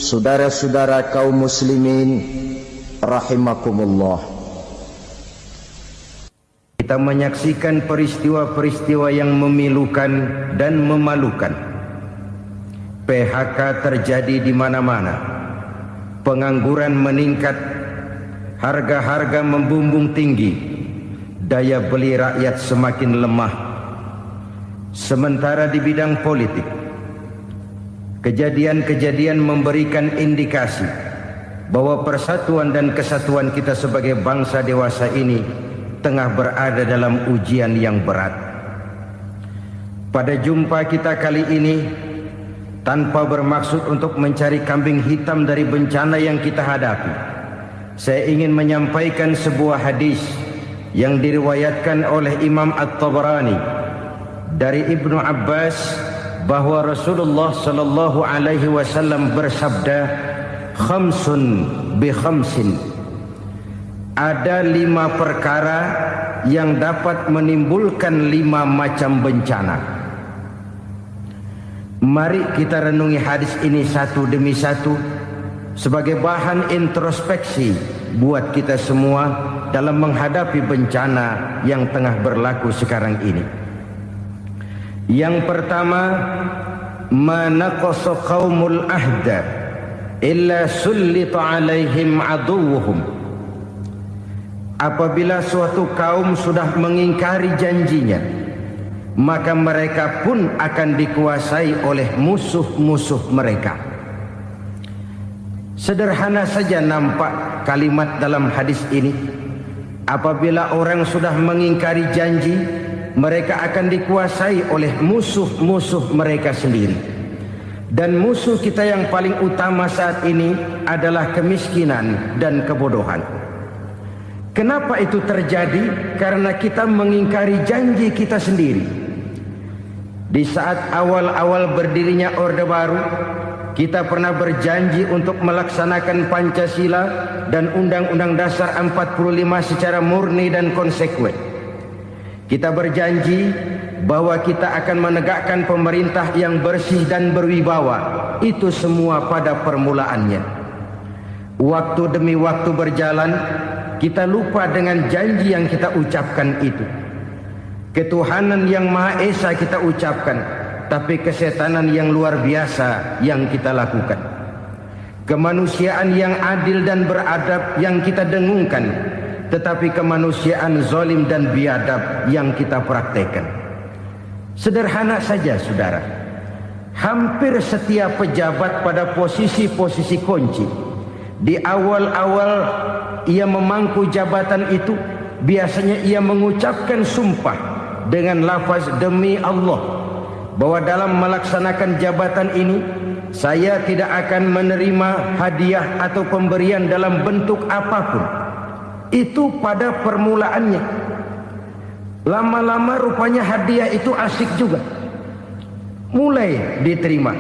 saudara-saudara kaum muslimin rahimakumullah. Kita menyaksikan peristiwa-peristiwa yang memilukan dan memalukan. PHK terjadi di mana-mana. Pengangguran meningkat, harga-harga membumbung tinggi, daya beli rakyat semakin lemah. Sementara di bidang politik, kejadian-kejadian memberikan indikasi bahwa persatuan dan kesatuan kita sebagai bangsa dewasa ini tengah berada dalam ujian yang berat. Pada jumpa kita kali ini, tanpa bermaksud untuk mencari kambing hitam dari bencana yang kita hadapi, saya ingin menyampaikan sebuah hadis yang diriwayatkan oleh Imam At-Tabarani dari Ibnu Abbas bahwa Rasulullah sallallahu alaihi wasallam bersabda, khamsun bi khamsin, ada 5 perkara yang dapat menimbulkan 5 macam bencana. Mari kita renungi hadis ini satu demi satu sebagai bahan introspeksi buat kita semua dalam menghadapi bencana yang tengah berlaku sekarang ini. Yang pertama, manaqasa qaumul ahda illa sullita alaihim aduwwuhum. Apabila suatu kaum sudah mengingkari janjinya, maka mereka pun akan dikuasai oleh musuh-musuh mereka. Sederhana saja nampak kalimat dalam hadis ini. Apabila orang sudah mengingkari janji, mereka akan dikuasai oleh musuh-musuh mereka sendiri. Dan musuh kita yang paling utama saat ini adalah kemiskinan dan kebodohan. Kenapa itu terjadi? Karena kita mengingkari janji kita sendiri. Di saat awal-awal berdirinya Orde Baru, kita pernah berjanji untuk melaksanakan Pancasila dan Undang-Undang Dasar 45 secara murni dan konsekuen. Kita berjanji bahwa kita akan menegakkan pemerintah yang bersih dan berwibawa. Itu semua pada permulaannya. Waktu demi waktu berjalan, kita lupa dengan janji yang kita ucapkan itu. Ketuhanan yang Maha Esa kita ucapkan, tapi kesetanan yang luar biasa yang kita lakukan. Kemanusiaan yang adil dan beradab yang kita dengungkan, tetapi kemanusiaan zalim dan biadab yang kita praktekkan. Sederhana saja saudara, hampir setiap pejabat pada posisi-posisi kunci, di awal-awal ia memangku jabatan itu, biasanya ia mengucapkan sumpah dengan lafaz demi Allah, bahwa dalam melaksanakan jabatan ini saya tidak akan menerima hadiah atau pemberian dalam bentuk apapun. Itu pada permulaannya. Lama-lama rupanya hadiah itu asik juga, mulai diterima.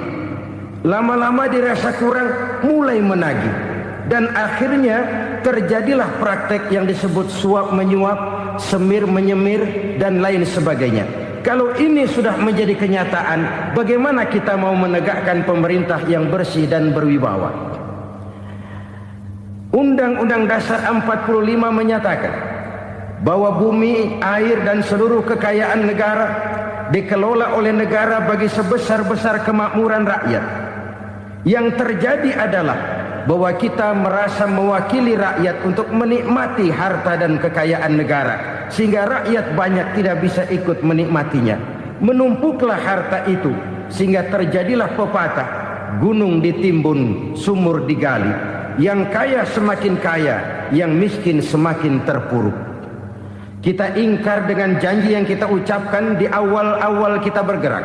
Lama-lama dirasa kurang, mulai menagih. Dan akhirnya terjadilah praktek yang disebut suap menyuap, semir menyemir, dan lain sebagainya. Kalau ini sudah menjadi kenyataan, bagaimana kita mau menegakkan pemerintah yang bersih dan berwibawa? Undang-Undang Dasar 45 menyatakan bahwa bumi, air, dan seluruh kekayaan negara dikelola oleh negara bagi sebesar-besar kemakmuran rakyat. Yang terjadi adalah bahwa kita merasa mewakili rakyat untuk menikmati harta dan kekayaan negara, sehingga rakyat banyak tidak bisa ikut menikmatinya. Menumpuklah harta itu sehingga terjadilah pepatah, gunung ditimbun, sumur digali. Yang kaya semakin kaya, yang miskin semakin terpuruk. Kita ingkar dengan janji yang kita ucapkan di awal-awal kita bergerak.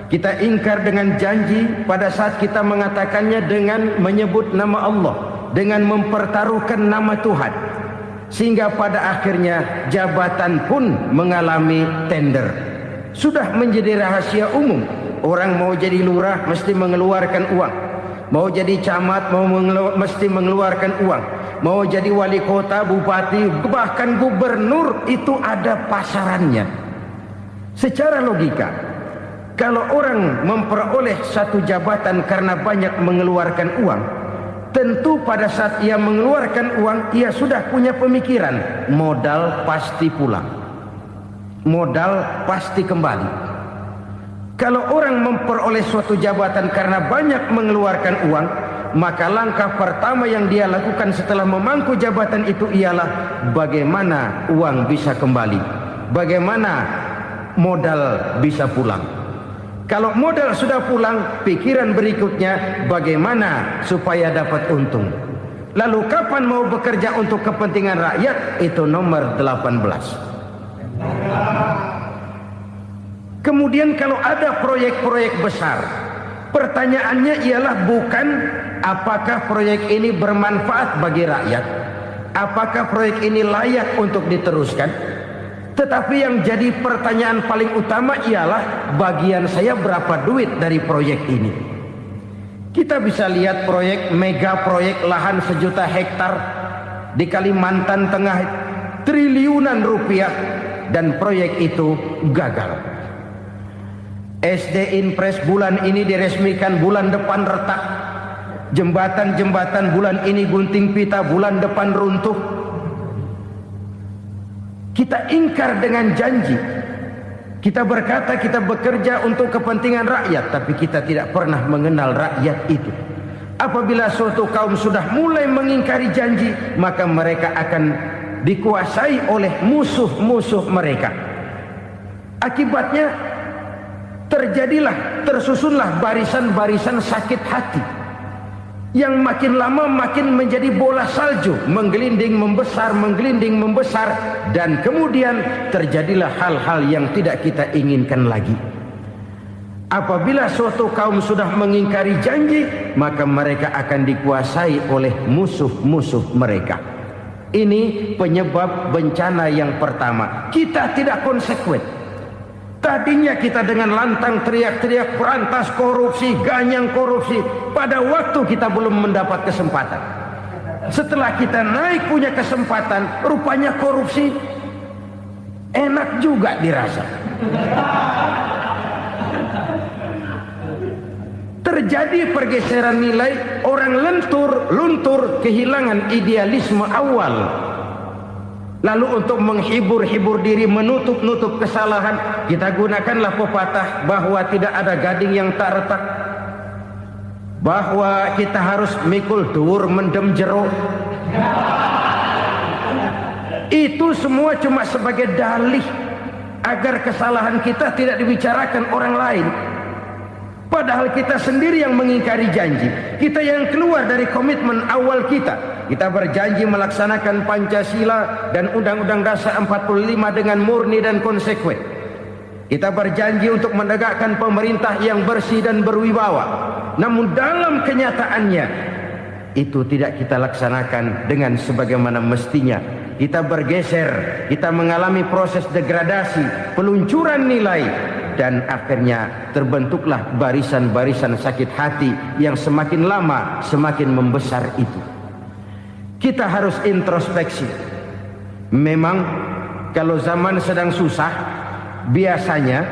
Kita ingkar dengan janji pada saat kita mengatakannya dengan menyebut nama Allah, dengan mempertaruhkan nama Tuhan. Sehingga pada akhirnya jabatan pun mengalami tender. Sudah menjadi rahasia umum. Orang mau jadi lurah mesti mengeluarkan uang. Mau jadi camat mesti mengeluarkan uang. Mau jadi wali kota, bupati, bahkan gubernur, itu ada pasarannya. Secara logika, Kalau orang memperoleh satu jabatan karena banyak mengeluarkan uang, tentu pada saat ia mengeluarkan uang, ia sudah punya pemikiran, modal pasti pulang, modal pasti kembali. Kalau orang memperoleh suatu jabatan karena banyak mengeluarkan uang, maka langkah pertama yang dia lakukan setelah memangku jabatan itu ialah bagaimana uang bisa kembali, bagaimana modal bisa pulang. Kalau modal sudah pulang, pikiran berikutnya bagaimana supaya dapat untung. Lalu kapan mau bekerja untuk kepentingan rakyat? Itu nomor 18. Kemudian kalau ada proyek-proyek besar, pertanyaannya ialah bukan apakah proyek ini bermanfaat bagi rakyat, apakah proyek ini layak untuk diteruskan, tetapi yang jadi pertanyaan paling utama ialah bagian saya berapa duit dari proyek ini. Kita bisa lihat proyek mega proyek lahan 1 juta hektar di Kalimantan Tengah, triliunan rupiah, dan proyek itu gagal. SD Inpres bulan ini diresmikan, bulan depan retak. Jembatan-jembatan bulan ini gunting pita, bulan depan runtuh. Kita ingkar dengan janji. Kita berkata kita bekerja untuk kepentingan rakyat, tapi kita tidak pernah mengenal rakyat itu. Apabila suatu kaum sudah mulai mengingkari janji, maka mereka akan dikuasai oleh musuh-musuh mereka. Akibatnya tersusunlah barisan-barisan sakit hati, yang makin lama makin menjadi bola salju, menggelinding membesar, dan kemudian terjadilah hal-hal yang tidak kita inginkan lagi. Apabila suatu kaum sudah mengingkari janji, maka mereka akan dikuasai oleh musuh-musuh mereka. Ini penyebab bencana yang pertama. Kita tidak konsekuen. Tadinya kita dengan lantang teriak-teriak berantas korupsi, ganyang korupsi. Pada waktu kita belum mendapat kesempatan. Setelah kita naik punya kesempatan, rupanya korupsi enak juga dirasa. Terjadi pergeseran nilai, orang luntur, kehilangan idealisme awal. Lalu untuk menghibur-hibur diri, menutup-nutup kesalahan, kita gunakanlah pepatah bahwa tidak ada gading yang tak retak, bahwa kita harus mikul dur mendem jero. Itu semua cuma sebagai dalih agar kesalahan kita tidak dibicarakan orang lain. Padahal kita sendiri yang mengingkari janji. Kita yang keluar dari komitmen awal kita. Kita berjanji melaksanakan Pancasila dan Undang-Undang Dasar 45 dengan murni dan konsekuen. Kita berjanji untuk menegakkan pemerintah yang bersih dan berwibawa. Namun dalam kenyataannya itu tidak kita laksanakan dengan sebagaimana mestinya. Kita bergeser, kita mengalami proses degradasi, peluncuran nilai, dan akhirnya terbentuklah barisan-barisan sakit hati yang semakin lama semakin membesar itu. Kita harus introspeksi. Memang kalau zaman sedang susah, biasanya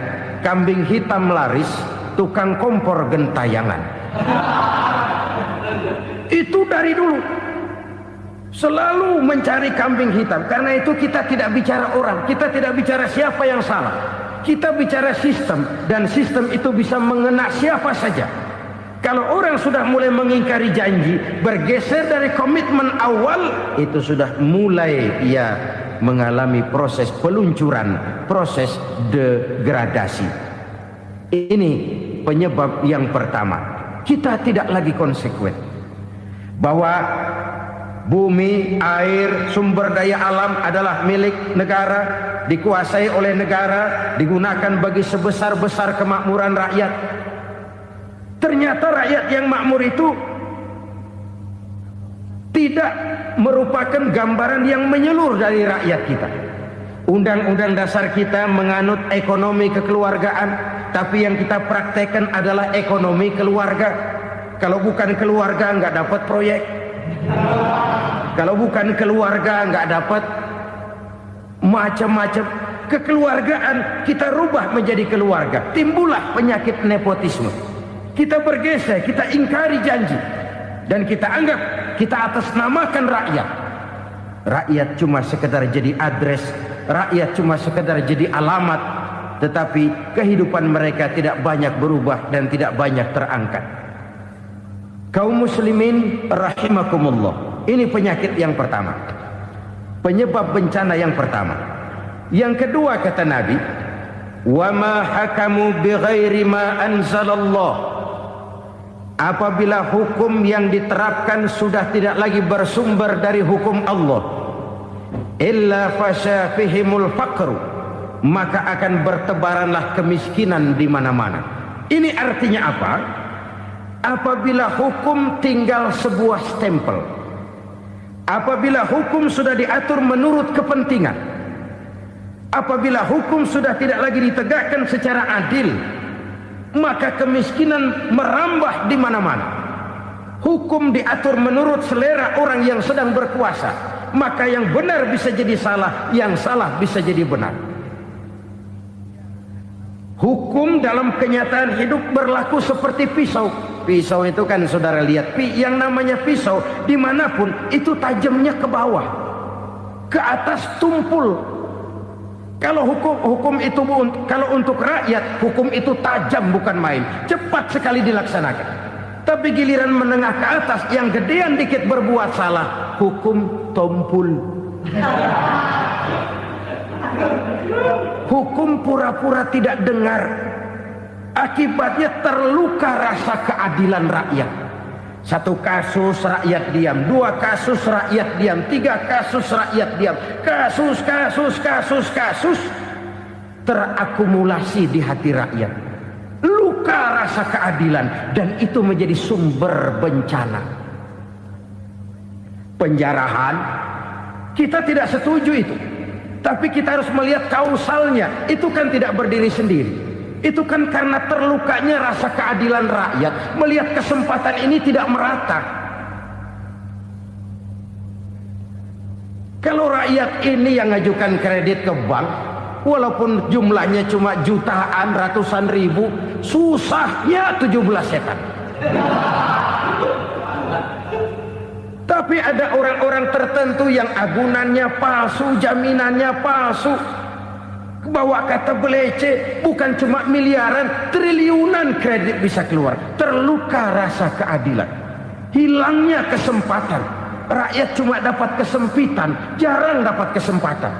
kambing hitam laris, tukang kompor gentayangan. Itu dari dulu selalu mencari kambing hitam. Karena itu kita tidak bicara orang, kita tidak bicara siapa yang salah, kita bicara sistem, dan sistem itu bisa mengena siapa saja. Kalau orang sudah mulai mengingkari janji, bergeser dari komitmen awal, itu sudah mulai ia mengalami proses peluncuran, proses degradasi. Ini penyebab yang pertama. Kita tidak lagi konsekuen bahwa bumi, air, sumber daya alam adalah milik negara, dikuasai oleh negara, digunakan bagi sebesar-besar kemakmuran rakyat. Ternyata rakyat yang makmur itu tidak merupakan gambaran yang menyeluruh dari rakyat kita. Undang-undang dasar kita menganut ekonomi kekeluargaan, tapi yang kita praktekkan adalah ekonomi keluarga. Kalau bukan keluarga nggak dapat proyek. Kalau bukan keluarga nggak dapat macam-macam. kekeluargaan kita rubah menjadi keluarga, timbullah penyakit nepotisme. Kita bergeser, kita ingkari janji, dan kita anggap kita atasnamakan rakyat. Rakyat cuma sekedar jadi address, rakyat cuma sekedar jadi alamat, tetapi kehidupan mereka tidak banyak berubah dan tidak banyak terangkat. Kaum muslimin rahimakumullah, ini penyakit yang pertama, penyebab bencana yang pertama. Yang kedua kata Nabi, wa ma hakamu bighairi ma anzalallah, apabila hukum yang diterapkan sudah tidak lagi bersumber dari hukum Allah, illa fasha fihimul faqru, maka akan bertebaranlah kemiskinan di mana-mana. Ini artinya apa? Apabila hukum tinggal sebuah stempel, apabila hukum sudah diatur menurut kepentingan, apabila hukum sudah tidak lagi ditegakkan secara adil, maka kemiskinan merambah di mana-mana. Hukum diatur menurut selera orang yang sedang berkuasa, maka yang benar bisa jadi salah, yang salah bisa jadi benar. Hukum dalam kenyataan hidup berlaku seperti pisau. Pisau itu kan saudara lihat, yang namanya pisau dimanapun itu tajamnya ke bawah, ke atas tumpul. Kalau hukum itu, kalau untuk rakyat, hukum itu tajam bukan main, cepat sekali dilaksanakan. Tapi giliran menengah ke atas, yang gedean dikit berbuat salah, hukum tumpul. Hukum pura-pura tidak dengar, akibatnya terluka rasa keadilan rakyat. Satu kasus rakyat diam, dua kasus rakyat diam, tiga kasus rakyat diam, kasus terakumulasi di hati rakyat, luka rasa keadilan, dan itu menjadi sumber bencana. Penjarahan, kita tidak setuju itu, tapi kita harus melihat kausalnya. Itu kan tidak berdiri sendiri, itu kan karena terlukanya rasa keadilan rakyat, melihat kesempatan ini tidak merata. Kalau rakyat ini yang ngajukan kredit ke bank, walaupun jumlahnya cuma jutaan, ratusan ribu, susahnya 17 setan. Tapi ada orang-orang tertentu yang agunannya palsu, jaminannya palsu, bawa kata belece, bukan cuma miliaran, triliunan kredit bisa keluar. Terluka rasa keadilan, hilangnya kesempatan. Rakyat cuma dapat kesempitan, jarang dapat kesempatan.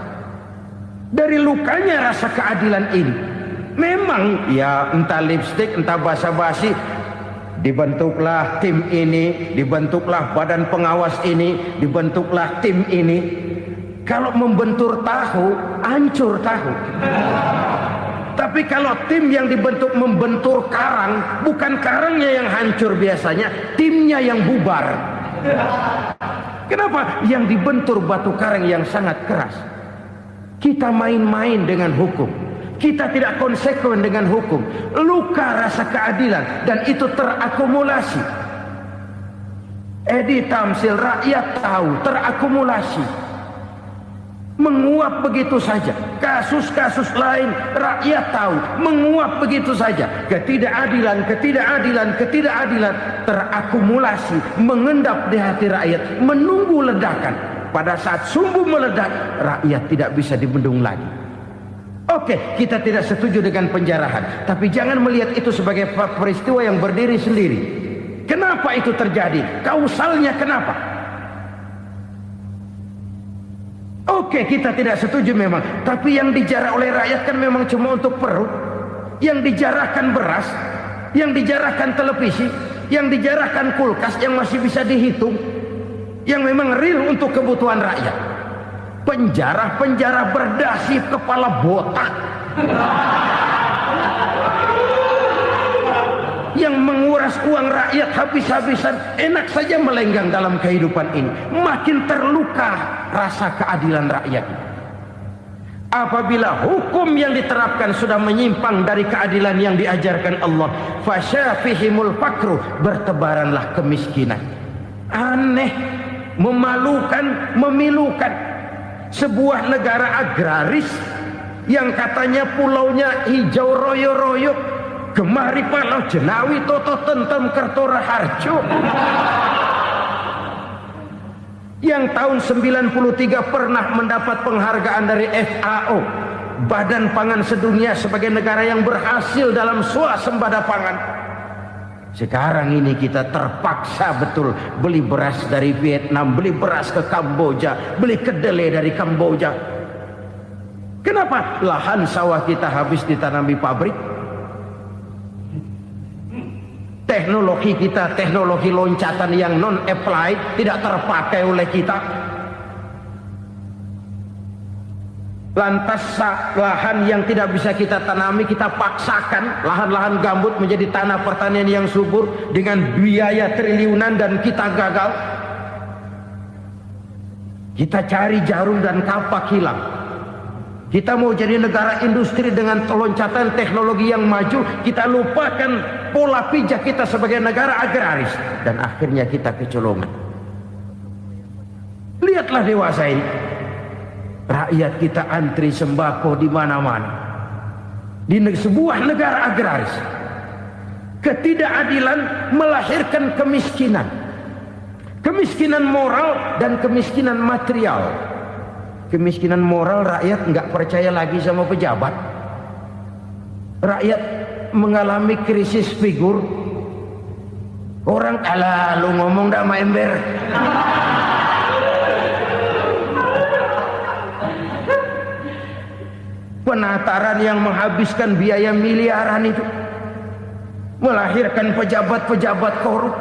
Dari lukanya rasa keadilan ini, memang ya entah lipstik, entah basa-basi, dibentuklah tim ini, dibentuklah badan pengawas ini, dibentuklah tim ini. Kalau membentur tahu, hancur tahu. Tapi kalau tim yang dibentuk membentur karang, bukan karangnya yang hancur biasanya, timnya yang bubar. Kenapa? Yang dibentur batu karang yang sangat keras. Kita main-main dengan hukum, kita tidak konsekuen dengan hukum, luka rasa keadilan, dan itu terakumulasi. Edi Tamsil, rakyat tahu, terakumulasi, menguap begitu saja. Kasus-kasus lain rakyat tahu, menguap begitu saja. Ketidakadilan terakumulasi, mengendap di hati rakyat, menunggu ledakan. Pada saat sumbu meledak, rakyat tidak bisa dibendung lagi. Oke, kita tidak setuju dengan penjarahan, tapi jangan melihat itu sebagai peristiwa yang berdiri sendiri. Kenapa itu terjadi? Kausalnya kenapa? Oke, kita tidak setuju memang, tapi yang dijarah oleh rakyat kan memang cuma untuk perut. Yang dijarahkan beras, yang dijarahkan televisi, yang dijarahkan kulkas yang masih bisa dihitung, yang memang real untuk kebutuhan rakyat. Penjara berdasi kepala botak yang menguras uang rakyat habis-habisan, enak saja melenggang dalam kehidupan ini. Makin terluka rasa keadilan rakyat. Apabila hukum yang diterapkan sudah menyimpang dari keadilan yang diajarkan Allah, fasyafihimul fakru, bertebaranlah kemiskinan. Aneh, memalukan, memilukan. Sebuah negara agraris yang katanya pulaunya hijau royo-royo, gemari palau jenawi toto tentem kertora harjo, yang tahun 93 pernah mendapat penghargaan dari FAO, Badan Pangan Sedunia, sebagai negara yang berhasil dalam swasembada pangan. Sekarang ini kita terpaksa betul beli beras dari Vietnam, beli beras ke Kamboja, beli kedelai dari Kamboja. Kenapa? Lahan sawah kita habis ditanami pabrik. Teknologi kita, teknologi loncatan yang non-applied, tidak terpakai oleh kita. Lantas lahan yang tidak bisa kita tanami, kita paksakan lahan-lahan gambut menjadi tanah pertanian yang subur dengan biaya triliunan, dan kita gagal. Kita cari jarum dan kapak hilang. Kita mau jadi negara industri dengan loncatan teknologi yang maju, kita lupakan pola pijak kita sebagai negara agraris, dan akhirnya kita kecolongan. Lihatlah dewasa ini, rakyat kita antri sembako di mana-mana. Di sebuah negara agraris, ketidakadilan melahirkan kemiskinan, kemiskinan moral dan kemiskinan material. Kemiskinan moral, rakyat nggak percaya lagi sama pejabat. Rakyat mengalami krisis figur. Orang, alah lu ngomong dah sama ember. Penataran yang menghabiskan biaya miliaran itu melahirkan pejabat-pejabat korup.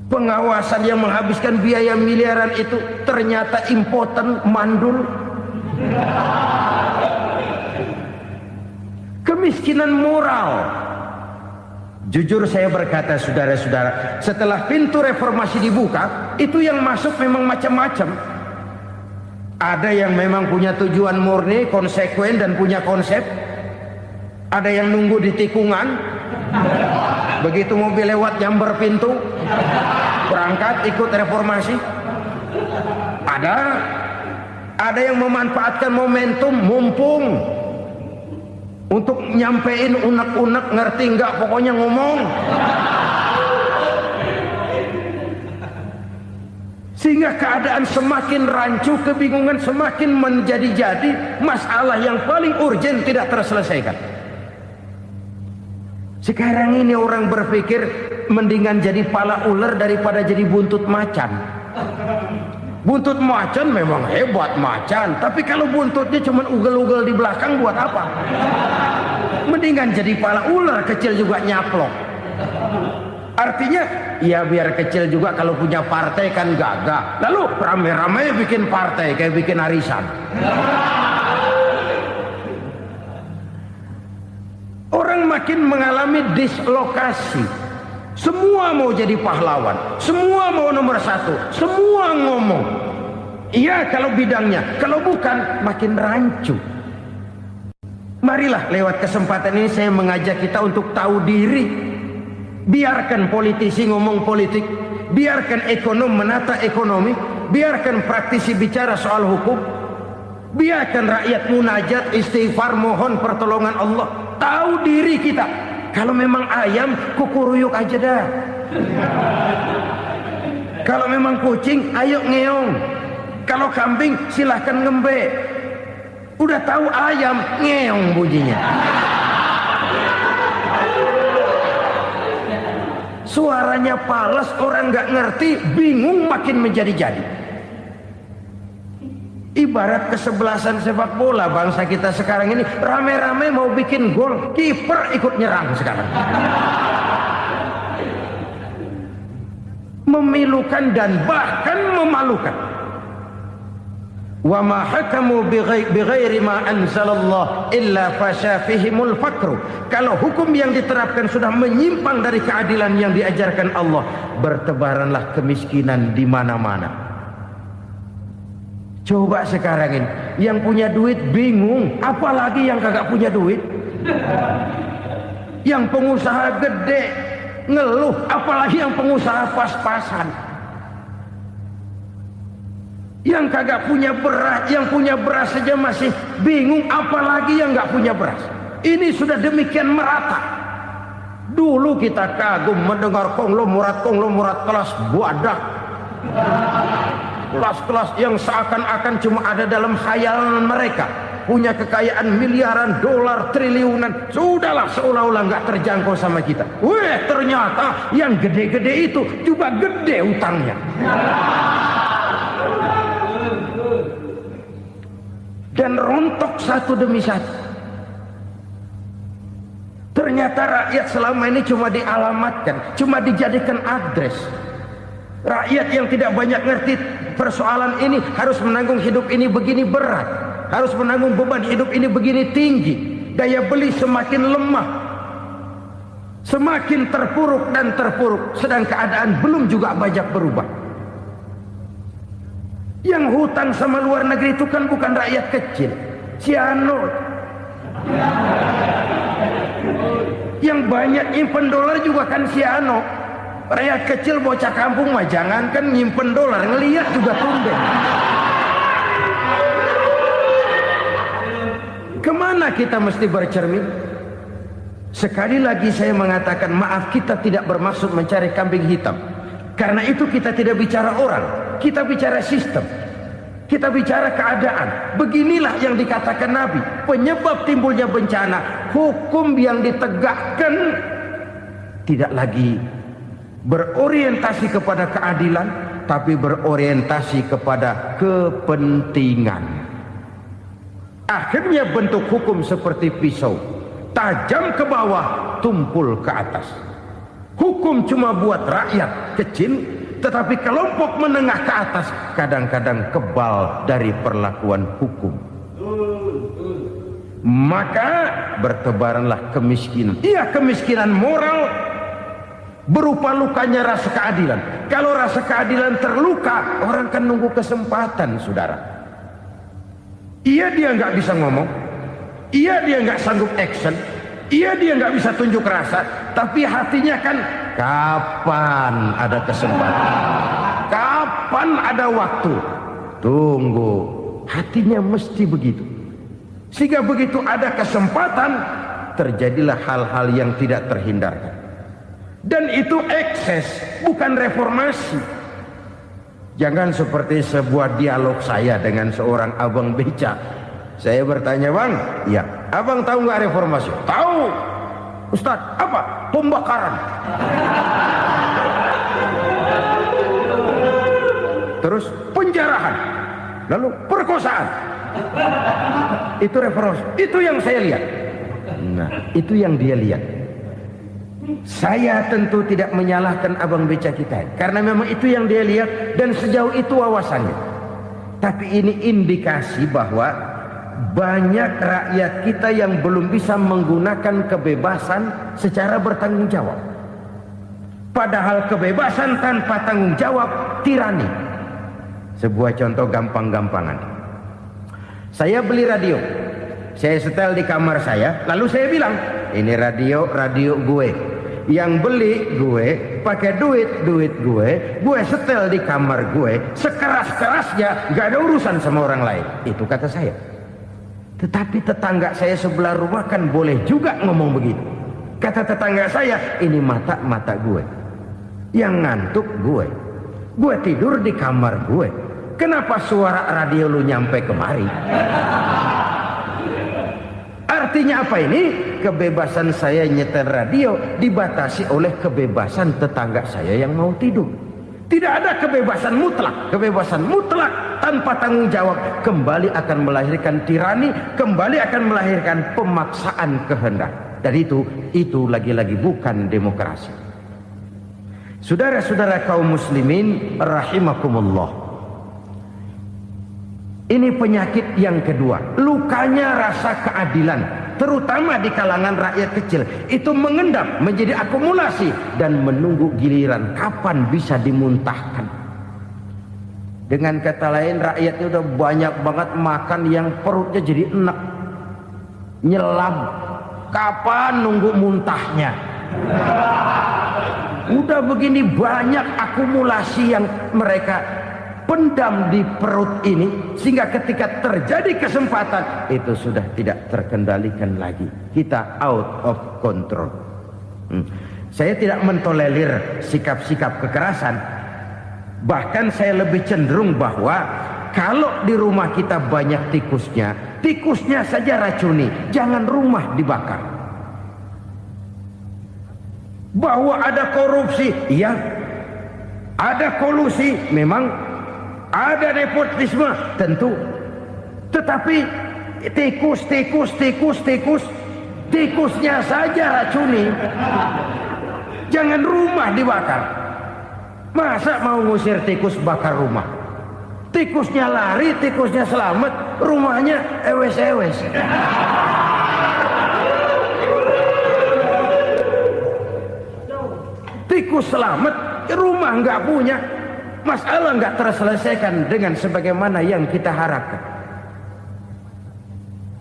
Pengawasan yang menghabiskan biaya miliaran itu ternyata impoten, mandul. Kemiskinan moral. Jujur saya berkata, saudara-saudara, setelah pintu reformasi dibuka, itu yang masuk memang macam-macam. Ada yang memang punya tujuan murni, konsekuen dan punya konsep. Ada yang nunggu di tikungan, begitu mobil lewat nyamber pintu, berangkat ikut reformasi. Ada yang memanfaatkan momentum, mumpung, untuk nyampein unek-unek, ngerti nggak, pokoknya ngomong. Sehingga keadaan semakin rancu, kebingungan semakin menjadi-jadi, masalah yang paling urgen tidak terselesaikan. Sekarang ini orang berpikir mendingan jadi pala ular daripada jadi buntut macan. Buntut macan memang hebat macan, tapi kalau buntutnya cuma ugel-ugel di belakang buat apa? Mendingan jadi pala ular, kecil juga nyaplok. Artinya ya biar kecil juga kalau punya partai kan gagah. Lalu rame-rame bikin partai kayak bikin arisan. Orang makin mengalami dislokasi. Semua mau jadi pahlawan, semua mau nomor satu, semua ngomong. Iya kalau bidangnya, kalau bukan makin rancu. Marilah lewat kesempatan ini saya mengajak kita untuk tahu diri. Biarkan politisi ngomong politik, biarkan ekonom menata ekonomi, biarkan praktisi bicara soal hukum, biarkan rakyat munajat, istighfar, mohon pertolongan Allah. Tahu diri kita. Kalau memang ayam, kukuruyuk aja dah. Kalau memang kucing, ayo ngeong. Kalau kambing, silahkan ngembe. Udah tahu ayam, ngeong bunyinya. Suaranya palas, orang nggak ngerti, bingung, makin menjadi-jadi. Ibarat kesebelasan sepak bola bangsa kita sekarang ini, rame-rame mau bikin gol, kiper ikut nyerang sekarang. Memilukan dan bahkan memalukan. Wa ma hakamu bighairi ma anzalallah illa fasha fihimul fakru. Kalau hukum yang diterapkan sudah menyimpang dari keadilan yang diajarkan Allah, bertebaranlah kemiskinan di mana-mana. Coba sekarang ini, yang punya duit bingung, apalagi yang kagak punya duit. Yang pengusaha gede ngeluh, apalagi yang pengusaha pas-pasan. Yang kagak punya beras, yang punya beras saja masih bingung, apalagi yang nggak punya beras. Ini sudah demikian merata. Dulu kita kagum mendengar konglomerat kelas buadak, kelas-kelas yang seakan-akan cuma ada dalam khayalan mereka, punya kekayaan miliaran dolar, triliunan. Sudahlah, seolah-olah nggak terjangkau sama kita. Weh, ternyata yang gede-gede itu juga gede utangnya. Dan rontok satu demi satu. Ternyata rakyat selama ini cuma dialamatkan, cuma dijadikan address. Rakyat yang tidak banyak ngerti persoalan ini harus menanggung hidup ini begini berat, harus menanggung beban hidup ini begini tinggi. Daya beli semakin lemah, semakin terpuruk dan terpuruk, sedang keadaan belum juga banyak berubah. Yang hutang sama luar negeri itu kan bukan rakyat kecil, Ciano. Yang banyak nyimpen dolar juga kan Ciano. Rakyat kecil bocah kampung mah jangankan nyimpen dolar, ngelihat juga tumben. Kemana kita mesti bercermin? Sekali lagi saya mengatakan maaf, kita tidak bermaksud mencari kambing hitam. Karena itu kita tidak bicara orang, kita bicara sistem, kita bicara keadaan. Beginilah yang dikatakan Nabi, penyebab timbulnya bencana, hukum yang ditegakkan tidak lagi berorientasi kepada keadilan, tapi berorientasi kepada kepentingan. Akhirnya bentuk hukum seperti pisau, tajam ke bawah, tumpul ke atas. Hukum cuma buat rakyat kecil, tetapi kelompok menengah ke atas kadang-kadang kebal dari perlakuan hukum. Maka bertebaranlah kemiskinan. Iya, kemiskinan moral berupa lukanya rasa keadilan. Kalau rasa keadilan terluka, orang kan nunggu kesempatan, saudara. Iya, dia nggak bisa ngomong. Iya, dia nggak sanggup action. Iya, dia nggak bisa tunjuk rasa, tapi hatinya kan kapan ada kesempatan, kapan ada waktu, tunggu. Hatinya mesti begitu. Sehingga begitu ada kesempatan, terjadilah hal-hal yang tidak terhindarkan. Dan itu ekses, bukan reformasi. Jangan seperti sebuah dialog saya dengan seorang abang beca. Saya bertanya, bang, ya, abang tahu nggak reformasi? Tahu, Ustaz. Apa? Pembakaran. Terus penjarahan, lalu perkosaan. Itu reformasi. Itu yang saya lihat. Nah, itu yang dia lihat. Saya tentu tidak menyalahkan abang beca kita, karena memang itu yang dia lihat dan sejauh itu wawasannya. Tapi ini indikasi bahwa banyak rakyat kita yang belum bisa menggunakan kebebasan secara bertanggung jawab. Padahal kebebasan tanpa tanggung jawab tirani. Sebuah contoh gampang-gampangan. Saya beli radio, saya setel di kamar saya, lalu saya bilang, ini radio gue. Yang beli gue, pakai duit gue setel di kamar gue, sekeras-kerasnya, gak ada urusan sama orang lain. Itu kata saya. Tetapi tetangga saya sebelah rumah kan boleh juga ngomong begitu. Kata tetangga saya, ini mata gue, yang ngantuk gue tidur di kamar gue. Kenapa suara radio lu nyampe kemari? Artinya apa ini? Kebebasan saya nyetel radio dibatasi oleh kebebasan tetangga saya yang mau tidur. Tidak ada kebebasan mutlak. Kebebasan mutlak tanpa tanggung jawab kembali akan melahirkan tirani, kembali akan melahirkan pemaksaan kehendak. Dan itu lagi-lagi bukan demokrasi. Saudara-saudara kaum muslimin rahimakumullah. Ini penyakit yang kedua, lukanya rasa keadilan, terutama di kalangan rakyat kecil. Itu mengendap menjadi akumulasi dan menunggu giliran kapan bisa dimuntahkan. Dengan kata lain, rakyatnya udah banyak banget makan yang perutnya jadi enak, nyelam. Kapan nunggu muntahnya? Udah begini banyak akumulasi yang mereka pendam di perut ini, sehingga ketika terjadi kesempatan itu sudah tidak terkendalikan lagi, kita out of control. Saya tidak mentolerir sikap-sikap kekerasan, bahkan saya lebih cenderung bahwa kalau di rumah kita banyak tikusnya, tikusnya saja racuni, jangan rumah dibakar. Bahwa ada korupsi, iya, ada kolusi, memang ada nepotisme, tentu. Tetapi tikusnya saja racuni, jangan rumah dibakar. Masa mau ngusir tikus bakar rumah? Tikusnya lari, tikusnya selamat, rumahnya ewes-ewes. Tikus selamat, rumah nggak punya, masalah nggak terselesaikan dengan sebagaimana yang kita harapkan.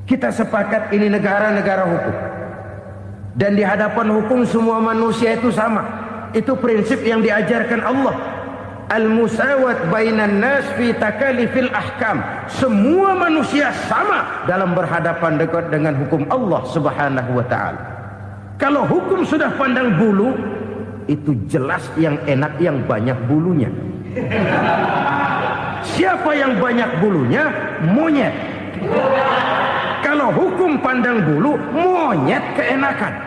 Kita sepakat ini negara hukum, dan di hadapan hukum semua manusia itu sama. Itu prinsip yang diajarkan Allah. Al-musawat bainan nas fi takalifil ahkam. Semua manusia sama dalam berhadapan dengan hukum Allah Subhanahu wa taala. Kalau hukum sudah pandang bulu, itu jelas yang enak yang banyak bulunya. Siapa yang banyak bulunya? Monyet. Kalau hukum pandang bulu, monyet keenakan.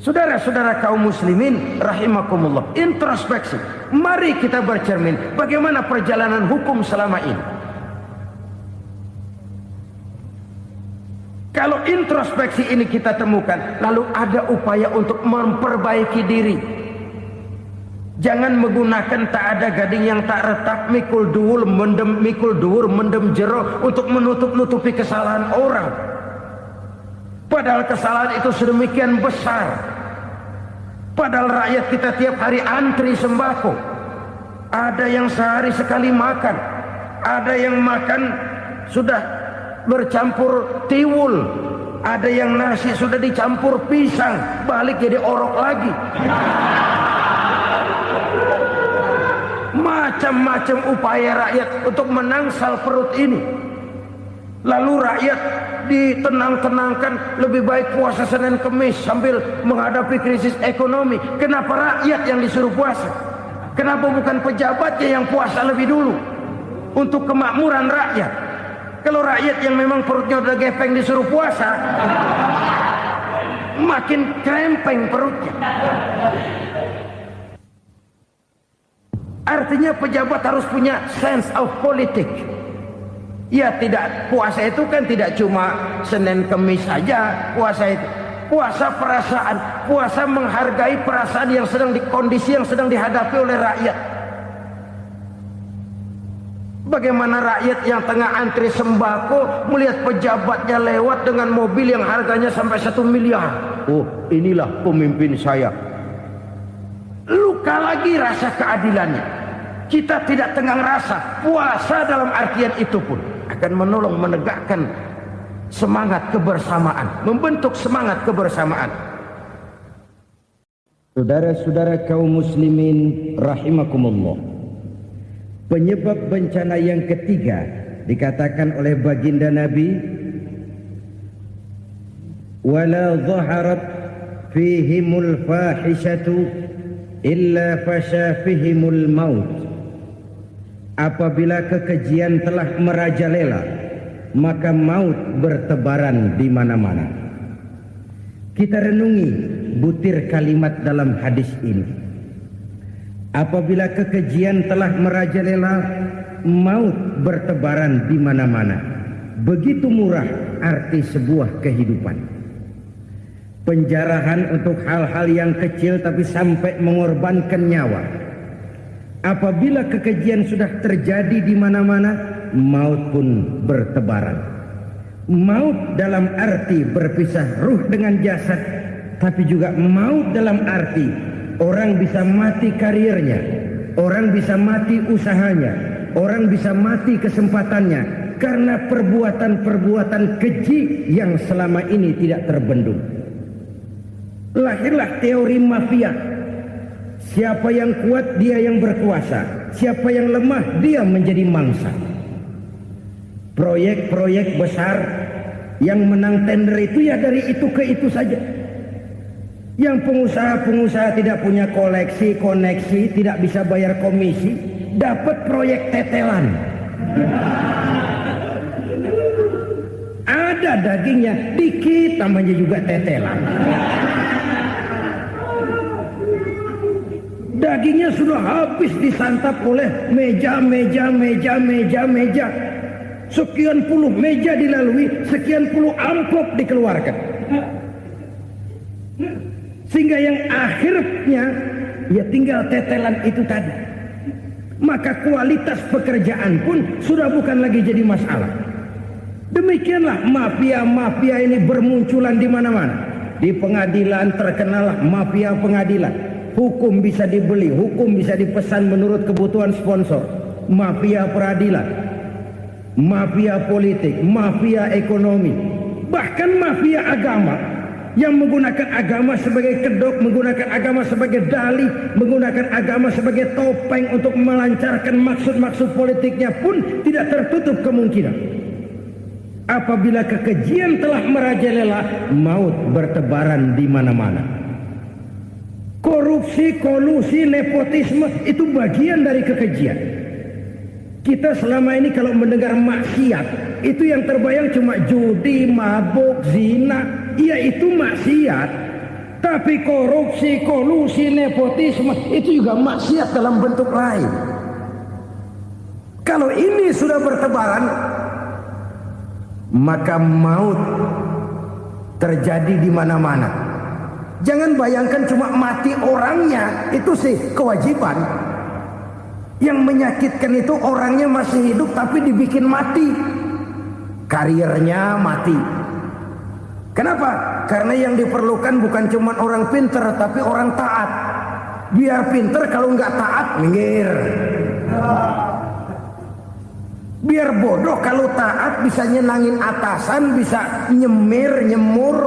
Saudara-saudara kaum muslimin rahimakumullah, introspeksi. Mari kita bercermin bagaimana perjalanan hukum selama ini. Kalau introspeksi ini kita temukan, lalu ada upaya untuk memperbaiki diri. Jangan menggunakan tak ada gading yang tak retak, mikul duwur mendem jero untuk menutup-nutupi kesalahan orang. Padahal kesalahan itu sedemikian besar. Padahal rakyat kita tiap hari antri sembako. Ada yang sehari sekali makan, ada yang makan sudah bercampur tiwul, ada yang nasi sudah dicampur pisang, balik jadi orok lagi. Macam-macam upaya rakyat untuk menangsal perut ini. Lalu rakyat ditenang-tenangkan, lebih baik puasa Senin Kemis sambil menghadapi krisis ekonomi. Kenapa rakyat yang disuruh puasa? Kenapa bukan pejabatnya yang puasa lebih dulu untuk kemakmuran rakyat? Kalau rakyat yang memang perutnya udah gepeng disuruh puasa, makin krempeng perutnya. Artinya pejabat harus punya sense of politics. Ya, tidak, puasa itu kan tidak cuma Senin Kemis saja puasa itu. Puasa perasaan, puasa menghargai perasaan yang sedang kondisi yang sedang dihadapi oleh rakyat. Bagaimana rakyat yang tengah antri sembako melihat pejabatnya lewat dengan mobil yang harganya sampai 1 miliar. Oh, inilah pemimpin saya. Luka lagi rasa keadilannya. Kita tidak tenggang rasa. Puasa dalam artian itu pun akan menolong menegakkan semangat kebersamaan, membentuk semangat kebersamaan. Saudara-saudara kaum muslimin rahimakumullah, penyebab bencana yang ketiga dikatakan oleh baginda Nabi, wala dhaharat fihimul fahishatu illa fasha fihimul maut. Apabila kekejian telah merajalela, maka maut bertebaran di mana-mana. Kita renungi butir kalimat dalam hadis ini. Apabila kekejian telah merajalela, maut bertebaran di mana-mana. Begitu murah arti sebuah kehidupan. Penjarahan untuk hal-hal yang kecil tapi sampai mengorbankan nyawa. Apabila kekejian sudah terjadi di mana-mana, maut pun bertebaran. Maut dalam arti berpisah ruh dengan jasad, tapi juga maut dalam arti orang bisa mati karirnya, orang bisa mati usahanya, orang bisa mati kesempatannya karena perbuatan-perbuatan keji yang selama ini tidak terbendung. Lahirlah teori mafia. Siapa yang kuat dia yang berkuasa, siapa yang lemah dia menjadi mangsa. Proyek-proyek besar yang menang tender itu ya dari itu ke itu saja. Yang pengusaha-pengusaha tidak punya koneksi, tidak bisa bayar komisi, dapat proyek tetelan. Ada dagingnya, dikit namanya juga tetelan. Dagingnya sudah habis disantap oleh meja. Sekian puluh meja dilalui, sekian puluh amplop dikeluarkan. Sehingga yang akhirnya ya tinggal tetelan itu tadi. Maka kualitas pekerjaan pun sudah bukan lagi jadi masalah. Demikianlah mafia-mafia ini bermunculan di mana-mana. Di pengadilan terkenal mafia pengadilan. Hukum bisa dibeli, hukum bisa dipesan menurut kebutuhan sponsor. Mafia peradilan, mafia politik, mafia ekonomi, bahkan mafia agama yang menggunakan agama sebagai kedok, menggunakan agama sebagai dalih, menggunakan agama sebagai topeng untuk melancarkan maksud-maksud politiknya pun tidak tertutup kemungkinan. Apabila kekejian telah merajalela, maut bertebaran di mana-mana. Korupsi, kolusi, nepotisme itu bagian dari kekejian. Kita selama ini kalau mendengar maksiat, itu yang terbayang cuma judi, mabuk, zina. Iya itu maksiat. Tapi korupsi, kolusi, nepotisme itu juga maksiat dalam bentuk lain. Kalau ini sudah bertebaran, maka maut terjadi di mana-mana. Jangan bayangkan cuma mati orangnya, itu sih kewajiban. Yang menyakitkan itu orangnya masih hidup tapi dibikin mati. Karirnya mati. Kenapa? Karena yang diperlukan bukan cuma orang pinter tapi orang taat. Biar pinter, kalau nggak taat minggir. Biar bodoh, kalau taat bisa nyenangin atasan, bisa nyemur.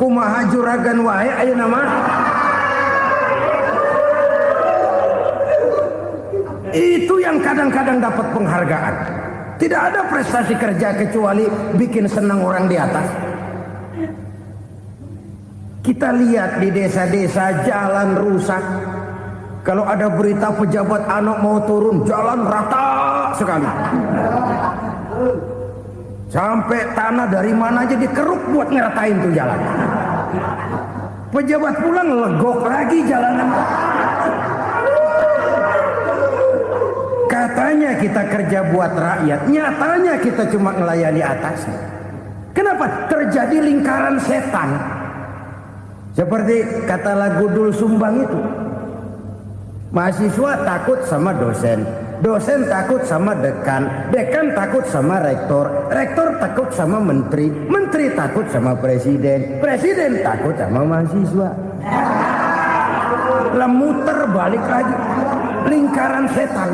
Kumaha juragan wae ayo nama. Itu yang kadang-kadang dapat penghargaan. Tidak ada prestasi kerja kecuali bikin senang orang di atas. Kita lihat di desa-desa jalan rusak. Kalau ada berita pejabat anak mau turun, jalan rata sekali. Sampai tanah dari mana aja dikeruk buat ngeratain tuh jalan. Pejabat pulang legok lagi jalanan. Katanya kita kerja buat rakyat, nyatanya kita cuma melayani atasnya. Kenapa? Terjadi lingkaran setan. Seperti kata lagu Dul Sumbang itu. Mahasiswa takut sama dosen, dosen takut sama dekan, dekan takut sama rektor, rektor takut sama menteri, menteri takut sama presiden, presiden takut sama mahasiswa. Muter balik lagi. Lingkaran setan.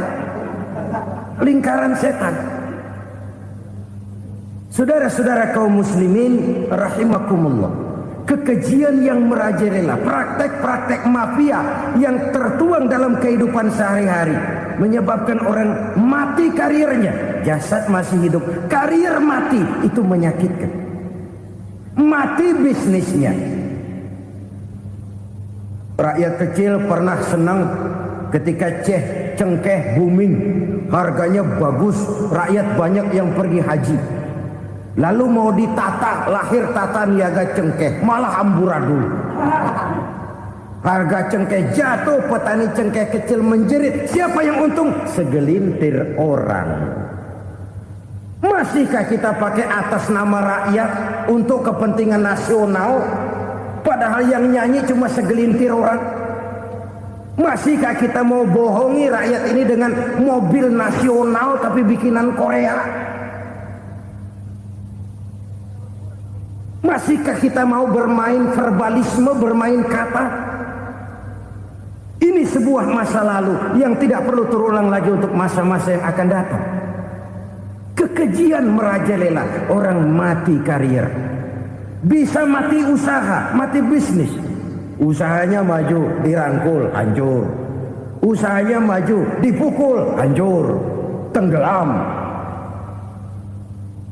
Lingkaran setan. Saudara-saudara kaum muslimin rahimakumullah. Kekejian yang merajalela, praktek-praktek mafia yang tertuang dalam kehidupan sehari-hari menyebabkan orang mati karirnya, jasad masih hidup, karir mati, itu menyakitkan. Mati bisnisnya. Rakyat kecil pernah senang ketika cengkeh booming, harganya bagus, rakyat banyak yang pergi haji. Lalu mau ditata, lahir tata niaga cengkeh, malah amburadul. Harga cengkeh jatuh, petani cengkeh kecil menjerit. Siapa yang untung? Segelintir orang. Masihkah kita pakai atas nama rakyat untuk kepentingan nasional? Padahal yang nyanyi cuma segelintir orang. Masihkah kita mau bohongi rakyat ini dengan mobil nasional tapi bikinan Korea? Masihkah kita mau bermain verbalisme, bermain kata? Ini sebuah masa lalu yang tidak perlu terulang lagi untuk masa-masa yang akan datang. Kekejian merajalela, orang mati karir. Bisa mati usaha, mati bisnis. Usahanya maju, dirangkul, hancur. Usahanya maju, dipukul, hancur, tenggelam.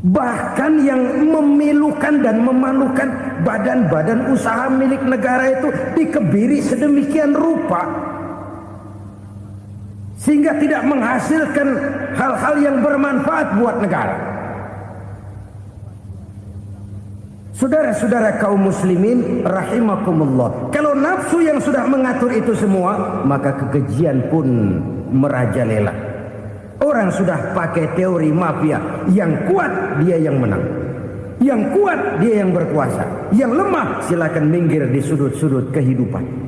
Bahkan yang memilukan dan memalukan badan-badan usaha milik negara itu dikebiri sedemikian rupa sehingga tidak menghasilkan hal-hal yang bermanfaat buat negara. Saudara-saudara kaum muslimin rahimakumullah, kalau nafsu yang sudah mengatur itu semua, maka kekejian pun merajalela. Orang sudah pakai teori mafia, yang kuat dia yang menang, yang kuat dia yang berkuasa, yang lemah silakan minggir di sudut-sudut kehidupan.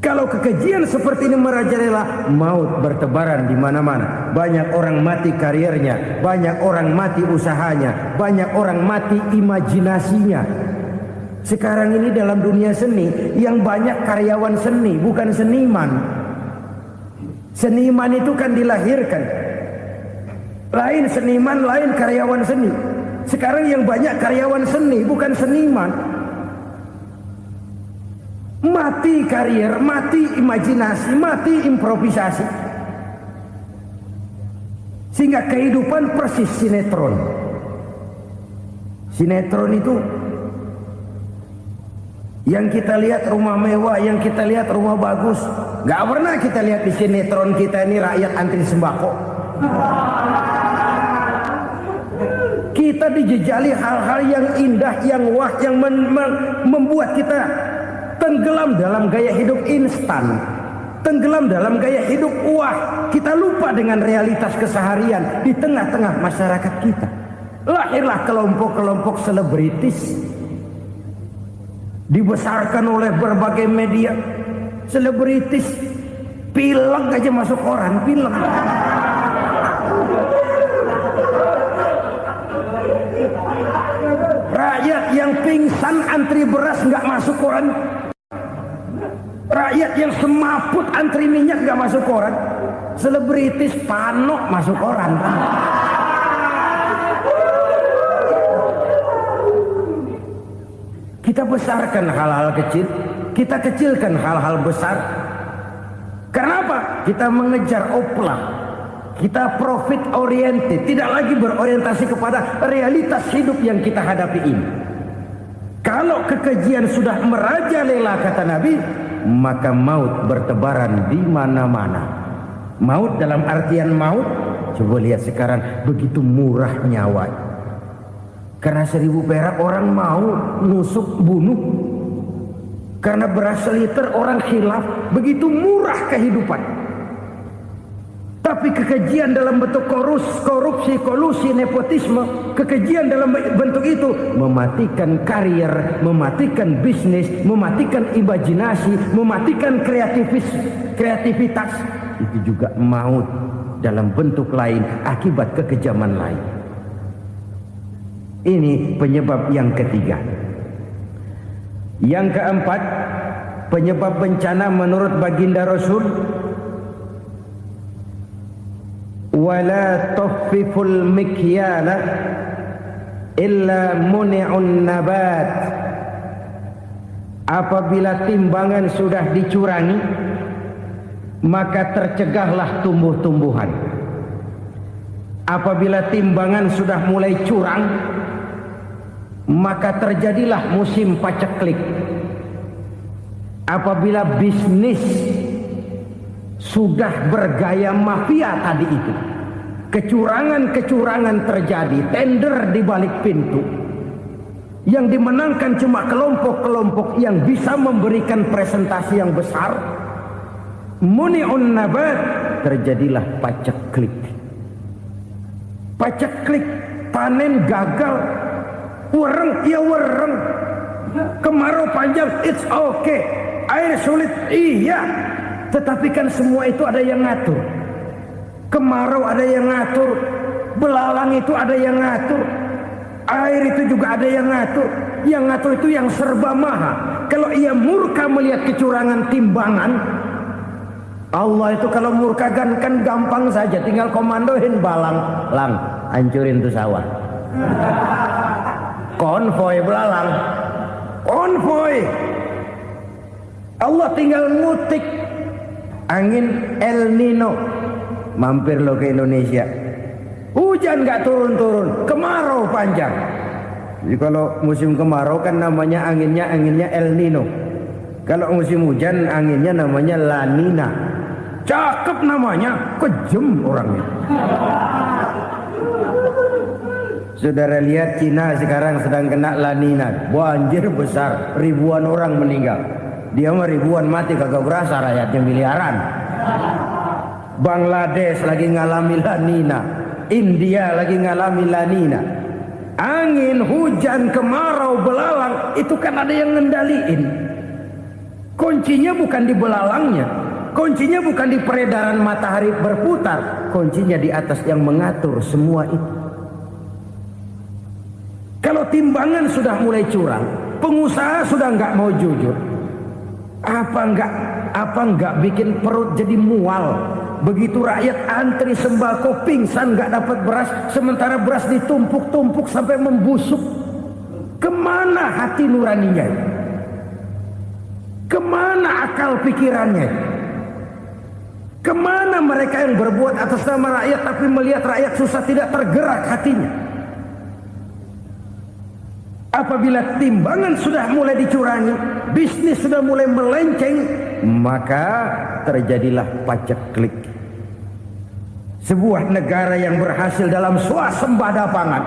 Kalau kekejian seperti ini merajalela, maut bertebaran di mana-mana. Banyak orang mati karirnya, banyak orang mati usahanya, banyak orang mati imajinasinya. Sekarang ini dalam dunia seni, yang banyak karyawan seni, bukan seniman. Seniman itu kan dilahirkan. Lain seniman, lain karyawan seni. Sekarang yang banyak karyawan seni, bukan seniman. Mati karier, mati imajinasi, mati improvisasi. Sehingga kehidupan persis sinetron. Sinetron itu yang kita lihat rumah mewah, yang kita lihat rumah bagus. Gak pernah kita lihat di sinetron kita ini rakyat antri sembako. Kita dijejali hal-hal yang indah, yang wah, yang membuat kita tenggelam dalam gaya hidup instan, tenggelam dalam gaya hidup wah. Kita lupa dengan realitas keseharian di tengah-tengah masyarakat kita. Lahirlah kelompok-kelompok selebritis, dibesarkan oleh berbagai media. Selebritis pilek aja masuk koran, pilek. Rakyat yang pingsan antri beras nggak masuk koran. Rakyat yang semaput antri minyak gak masuk koran. Selebritis panok masuk koran. Kita besarkan hal-hal kecil, kita kecilkan hal-hal besar. Karena apa? Kita mengejar oplah. Kita profit oriented, tidak lagi berorientasi kepada realitas hidup yang kita hadapi ini. Kalau kekejian sudah merajalela, kata Nabi, maka maut bertebaran di mana-mana. Maut dalam artian maut, coba lihat sekarang begitu murah nyawa. Karena 1000 perak orang mau nusuk bunuh. Karena beras seliter orang khilaf, begitu murah kehidupan. Tapi kekejian dalam bentuk korupsi, kolusi, nepotisme, kekejian dalam bentuk itu mematikan karier, mematikan bisnis, mematikan imajinasi, mematikan kreativitas. Itu juga maut dalam bentuk lain akibat kekejaman lain. Ini penyebab yang ketiga. Yang keempat, penyebab bencana menurut baginda Rasul, wala tuffiful mikyala illa muni'un nabat. Apabila timbangan sudah dicurangi, maka tercegahlah tumbuh-tumbuhan. Apabila timbangan sudah mulai curang, maka terjadilah musim paceklik. Apabila bisnis sudah bergaya mafia tadi itu, kecurangan-kecurangan terjadi, tender di balik pintu, yang dimenangkan cuma kelompok-kelompok yang bisa memberikan presentasi yang besar, muni'un nabat, terjadilah paceklik. Paceklik, panen gagal, wereng, ya wereng, kemarau panjang, it's okay, air sulit, iya. Tetapi kan semua itu ada yang ngatur. Kemarau ada yang ngatur, belalang itu ada yang ngatur, air itu juga ada yang ngatur. Yang ngatur itu yang serba maha. Kalau ia murka melihat kecurangan timbangan, Allah itu kalau murka kan gampang saja, tinggal komandoin balang, lang, hancurin tuh sawah. Konvoy belalang, konvoy. Allah tinggal ngutik angin El Nino. Mampir lo ke Indonesia, hujan nggak turun-turun, kemarau panjang. Jadi kalau musim kemarau kan namanya anginnya El Nino. Kalau musim hujan anginnya namanya La Nina. Cakep namanya, kejem orangnya. Saudara lihat Cina sekarang sedang kena La Nina, banjir besar, ribuan orang meninggal. Dia mah ribuan mati kagak berasa, rakyatnya miliaran. Bangladesh lagi ngalami La Nina, India lagi ngalami La Nina. Angin, hujan, kemarau, belalang, itu kan ada yang ngendaliin. Kuncinya bukan di belalangnya, kuncinya bukan di peredaran matahari berputar, kuncinya di atas yang mengatur semua itu. Kalau timbangan sudah mulai curang, pengusaha sudah nggak mau jujur, apa nggak bikin perut jadi mual? Begitu rakyat antri sembako pingsan nggak dapat beras, sementara beras ditumpuk-tumpuk sampai membusuk. Kemana hati nuraninya? Kemana akal pikirannya? Kemana mereka yang berbuat atas nama rakyat tapi melihat rakyat susah tidak tergerak hatinya? Apabila timbangan sudah mulai dicurangi, bisnis sudah mulai melenceng, maka terjadilah paceklik. Sebuah negara yang berhasil dalam swasembada pangan,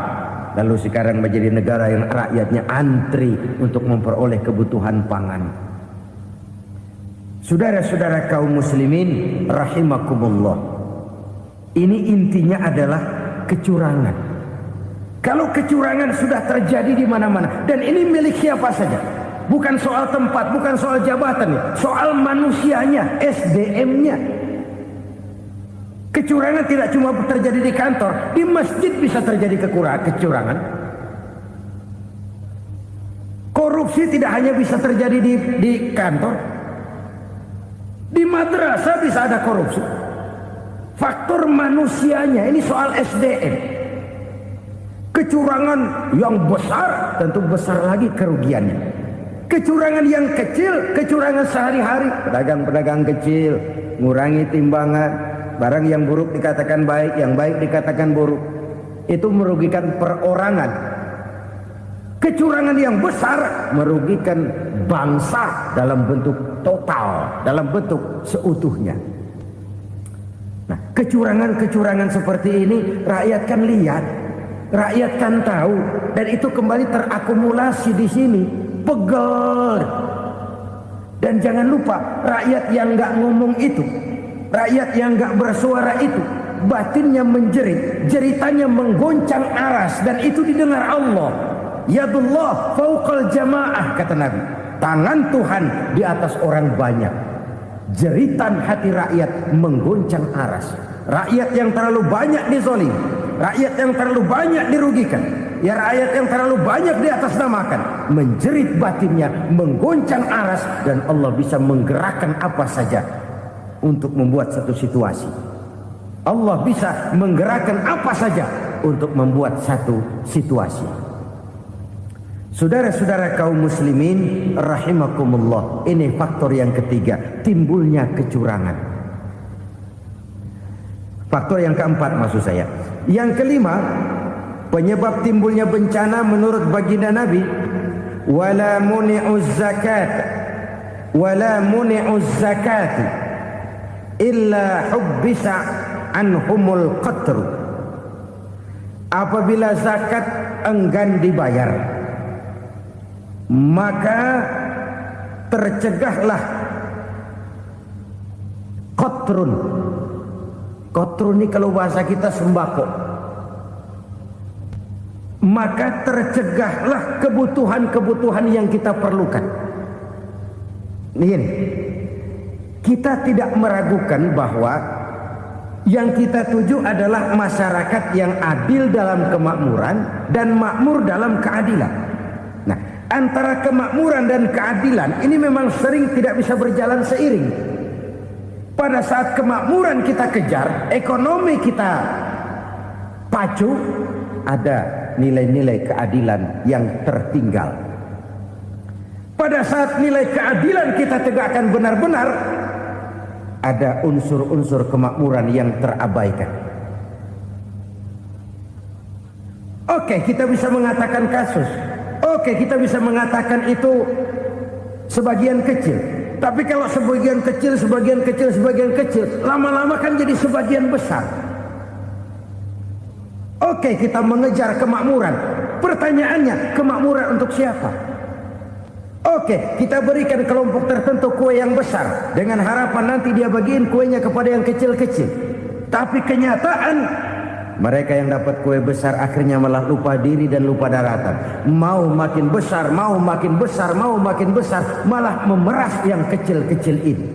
lalu sekarang menjadi negara yang rakyatnya antri untuk memperoleh kebutuhan pangan. Saudara-saudara kaum muslimin rahimakumullah, ini intinya adalah kecurangan. Kalau kecurangan sudah terjadi di mana-mana, dan ini milik siapa saja, bukan soal tempat, bukan soal jabatan, soal manusianya, SDM-nya. Kecurangan tidak cuma terjadi di kantor, di masjid bisa terjadi kecurangan. Korupsi tidak hanya bisa terjadi di kantor, di madrasah bisa ada korupsi. Faktor manusianya, ini soal SDM. Kecurangan yang besar tentu besar lagi kerugiannya. Kecurangan yang kecil, kecurangan sehari-hari, pedagang-pedagang kecil ngurangi timbangan, barang yang buruk dikatakan baik, yang baik dikatakan buruk, itu merugikan perorangan. Kecurangan yang besar merugikan bangsa dalam bentuk total, dalam bentuk seutuhnya. Nah, kecurangan-kecurangan seperti ini rakyat kan lihat, rakyat kan tahu, dan itu kembali terakumulasi di sini, pegel. Dan jangan lupa, rakyat yang nggak ngomong itu, rakyat yang nggak bersuara itu, batinnya menjerit, jeritannya menggoncang aras, dan itu didengar Allah. Yadullah fauqal jamaah, kata Nabi. Tangan Tuhan di atas orang banyak. Jeritan hati rakyat menggoncang aras. Rakyat yang terlalu banyak dizolim, rakyat yang terlalu banyak dirugikan, ya rakyat yang terlalu banyak diatasnamakan, menjerit batinnya, menggoncang aras, dan Allah bisa menggerakkan apa saja untuk membuat satu situasi. Allah bisa menggerakkan apa saja untuk membuat satu situasi. Saudara-saudara kaum muslimin rahimakumullah, ini faktor yang ketiga, timbulnya kecurangan. Faktor yang keempat maksud saya. Yang kelima, penyebab timbulnya bencana menurut baginda Nabi, wala muni'uz zakat wala muni'uz zakat illa hubbisa anhumul qatr. Apabila zakat enggan dibayar, maka tercegahlah qatrun. Qatrun ini kalau bahasa kita sembako. Maka tercegahlah kebutuhan-kebutuhan yang kita perlukan. Ini, kita tidak meragukan bahwa yang kita tuju adalah masyarakat yang adil dalam kemakmuran dan makmur dalam keadilan. Nah, antara kemakmuran dan keadilan ini memang sering tidak bisa berjalan seiring. Pada saat kemakmuran kita kejar, ekonomi kita pacu, ada nilai-nilai keadilan yang tertinggal. pada saat nilai keadilan kita tegakkan benar-benar, ada unsur-unsur kemakmuran yang terabaikan. Oke, kita bisa mengatakan kasus. Oke, kita bisa mengatakan itu sebagian kecil. Tapi kalau sebagian kecil, lama-lama kan jadi sebagian besar. Oke, kita mengejar kemakmuran. Pertanyaannya, kemakmuran untuk siapa? Oke, kita berikan kelompok tertentu kue yang besar dengan harapan nanti dia bagiin kuenya kepada yang kecil-kecil. Tapi kenyataan, mereka yang dapat kue besar akhirnya malah lupa diri dan lupa daratan. Mau makin besar, malah memeras yang kecil-kecil ini.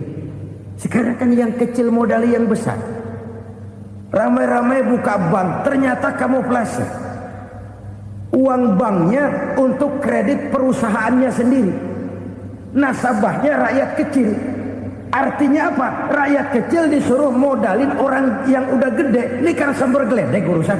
Sekarang kan yang kecil modali yang besar. Ramai-ramai buka bank, ternyata kamuflase. Uang banknya untuk kredit perusahaannya sendiri. Nasabahnya rakyat kecil. Artinya apa? Rakyat kecil disuruh modalin orang yang udah gede. Ini kan sumber geledek urusan.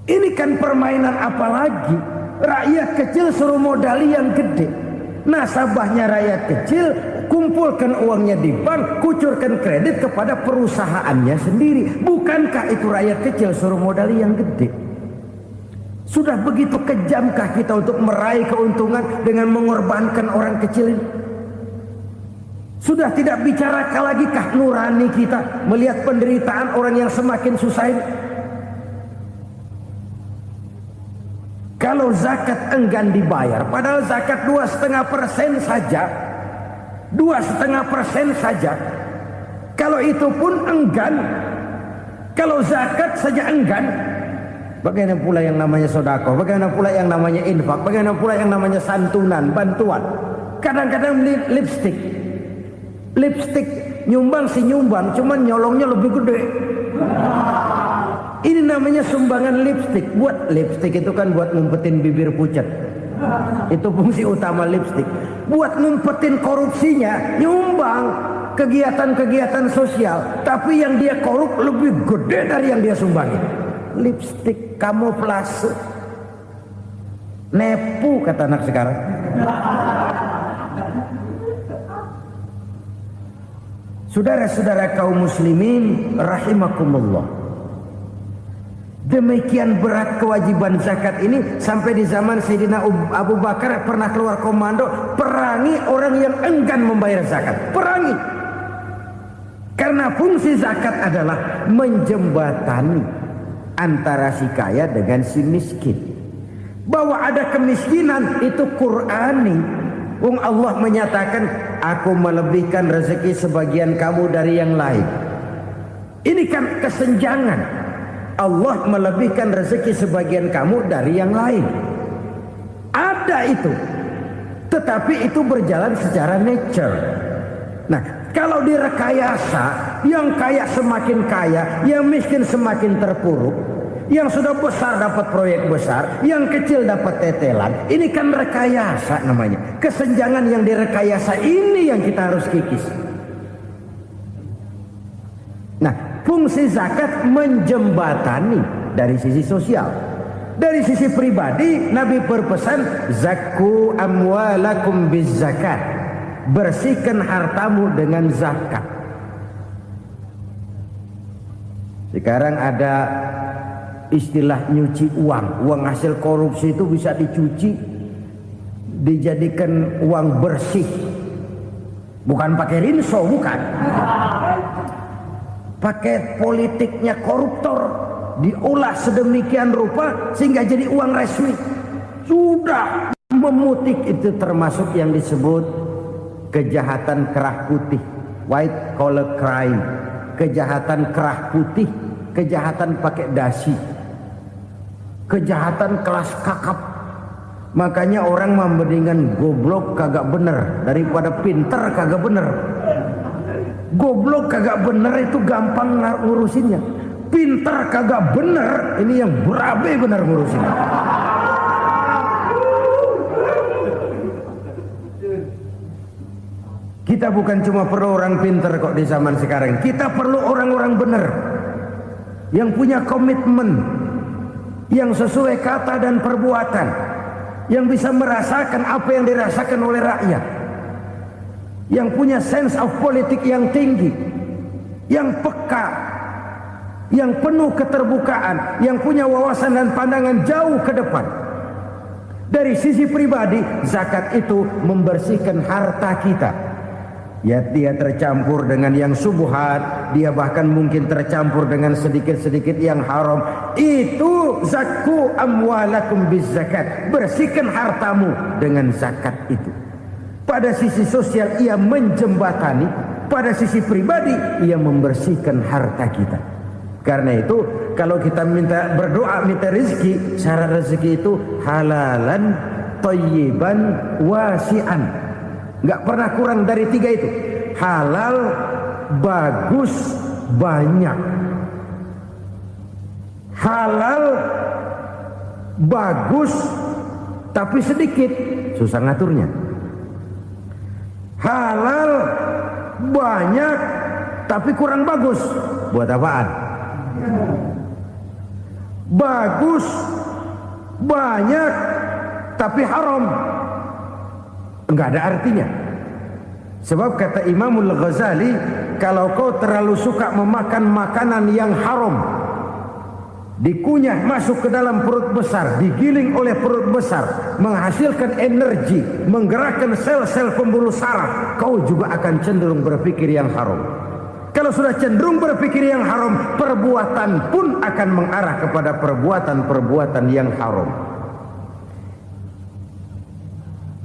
Ini kan permainan apa lagi? Rakyat kecil suruh modali yang gede. Nasabahnya rakyat kecil, kumpulkan uangnya di bank, kucurkan kredit kepada perusahaannya sendiri. Bukankah itu rakyat kecil suruh modali yang gede? Sudah begitu kejamkah kita untuk meraih keuntungan dengan mengorbankan orang kecil ini? Sudah tidak bicara lagi kah nurani kita melihat penderitaan orang yang semakin susah ini? Kalau zakat enggan dibayar, padahal zakat 2,5% saja, 2,5% saja. Kalau itu pun enggan, kalau zakat saja enggan, bagaimana pula yang namanya sedekah, bagaimana pula yang namanya infak, bagaimana pula yang namanya santunan, bantuan. Kadang-kadang lipstick nyumbang si nyumbang, cuman nyolongnya lebih gede. Ini namanya sumbangan lipstick. Buat lipstick itu kan buat ngumpetin bibir pucat. Itu fungsi utama lipstick. Buat ngumpetin korupsinya, nyumbang kegiatan-kegiatan sosial, tapi yang dia korup lebih gede dari yang dia sumbangin. Lipstick kamuflase. Nepu kata anak sekarang. Saudara-saudara kaum muslimin rahimakumullah. Demikian berat kewajiban zakat ini sampai di zaman Sayyidina Abu Bakar pernah keluar komando perangi orang yang enggan membayar zakat. Perangi. Karena fungsi zakat adalah menjembatani antara si kaya dengan si miskin. Bahwa ada kemiskinan itu Qur'ani. Allah menyatakan, aku melebihkan rezeki sebagian kamu dari yang lain. Ini kan kesenjangan. Allah melebihkan rezeki sebagian kamu dari yang lain. Ada itu. Tetapi itu berjalan secara nature. Nah, kalau direkayasa, yang kaya semakin kaya, yang miskin semakin terpuruk, yang sudah besar dapat proyek besar, yang kecil dapat tetelan. Ini kan rekayasa namanya. Kesenjangan yang direkayasa ini yang kita harus kikis. Nah, fungsi zakat menjembatani dari sisi sosial. Dari sisi pribadi, Nabi berpesan, zakku amwalakum biz zakat. Bersihkan hartamu dengan zakat. Sekarang ada istilah nyuci uang. Uang hasil korupsi itu bisa dicuci, dijadikan uang bersih. Bukan pakai rinso, bukan. Pakai politiknya koruptor, diolah sedemikian rupa sehingga jadi uang resmi. Sudah memutik, itu termasuk yang disebut kejahatan kerah putih, white collar crime. Kejahatan kerah putih, kejahatan pakai dasi, kejahatan kelas kakap. Makanya orang mendingan goblok kagak bener daripada pinter kagak bener. Goblok kagak bener itu gampang ngurusinnya. Pinter kagak bener, ini yang berabe bener ngurusinnya. Kita bukan cuma perlu orang pinter kok di zaman sekarang. Kita perlu orang-orang bener yang punya komitmen, yang sesuai kata dan perbuatan, yang bisa merasakan apa yang dirasakan oleh rakyat, yang punya sense of politik yang tinggi, yang peka, yang penuh keterbukaan, yang punya wawasan dan pandangan jauh ke depan. Dari sisi pribadi, zakat itu membersihkan harta kita. Ya, dia tercampur dengan yang subuhat, dia bahkan mungkin tercampur dengan sedikit-sedikit yang haram. Itu zakku amwalakum bizzakat. Bersihkan hartamu dengan zakat itu. Pada sisi sosial ia menjembatani, pada sisi pribadi ia membersihkan harta kita. Karena itu kalau kita minta berdoa minta rezeki, syarat rezeki itu halalan thayyiban wasi'an. Nggak pernah kurang dari 3 itu. Halal, bagus, banyak. Halal, bagus, tapi sedikit, susah ngaturnya. Halal, banyak, tapi kurang bagus. Buat apaan? Bagus, banyak, tapi haram. Enggak ada artinya. Sebab kata Imamul Ghazali, kalau kau terlalu suka memakan makanan yang haram, dikunyah masuk ke dalam perut besar, digiling oleh perut besar, menghasilkan energi, menggerakkan sel-sel pembuluh saraf, kau juga akan cenderung berpikir yang haram. Kalau sudah cenderung berpikir yang haram, perbuatan pun akan mengarah kepada perbuatan-perbuatan yang haram.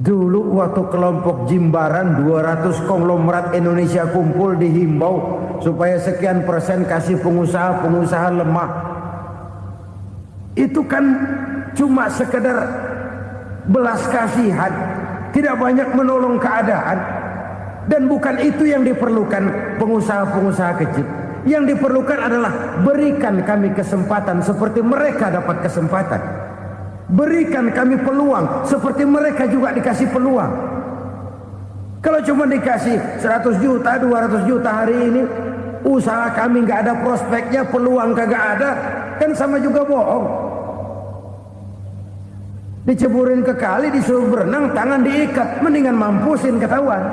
Dulu waktu kelompok Jimbaran 200 konglomerat Indonesia kumpul dihimbau supaya sekian persen kasih pengusaha lemah. Itu kan cuma sekedar belas kasihan, tidak banyak menolong keadaan. Dan bukan itu yang diperlukan pengusaha-pengusaha kecil. Yang diperlukan adalah berikan kami kesempatan seperti mereka dapat kesempatan. Berikan kami peluang seperti mereka juga dikasih peluang. Kalau cuma dikasih 100 juta, 200 juta hari ini, usaha kami nggak ada prospeknya, peluang kagak ada, kan sama juga bohong. Diceburin ke kali, disuruh berenang, tangan diikat, mendingan mampusin ketahuan.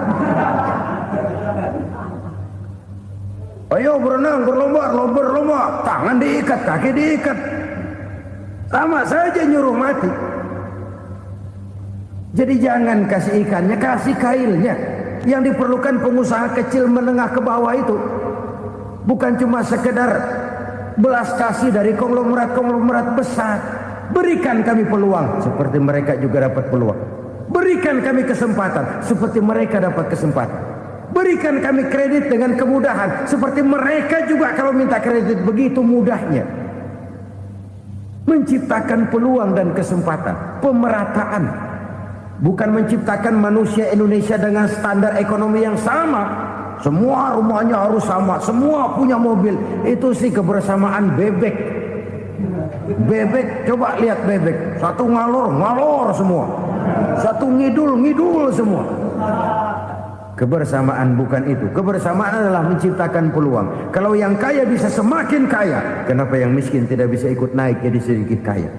Ayo berenang, berlomba, tangan diikat, kaki diikat. Sama saja nyuruh mati. Jadi jangan kasih ikannya, kasih kailnya. Yang diperlukan pengusaha kecil menengah ke bawah itu bukan cuma sekedar belas kasih dari konglomerat besar. Berikan kami peluang seperti mereka juga dapat peluang. Berikan kami kesempatan seperti mereka dapat kesempatan. Berikan kami kredit dengan kemudahan seperti mereka juga kalau minta kredit begitu mudahnya. Menciptakan peluang dan kesempatan, pemerataan. Bukan menciptakan manusia Indonesia dengan standar ekonomi yang sama. Semua rumahnya harus sama, semua punya mobil. Itu sih kebersamaan bebek. Bebek, coba lihat bebek. Satu ngalor semua. Satu ngidul semua. Kebersamaan bukan itu. Kebersamaan adalah menciptakan peluang. Kalau yang kaya bisa semakin kaya, kenapa yang miskin tidak bisa ikut naik jadi sedikit kaya?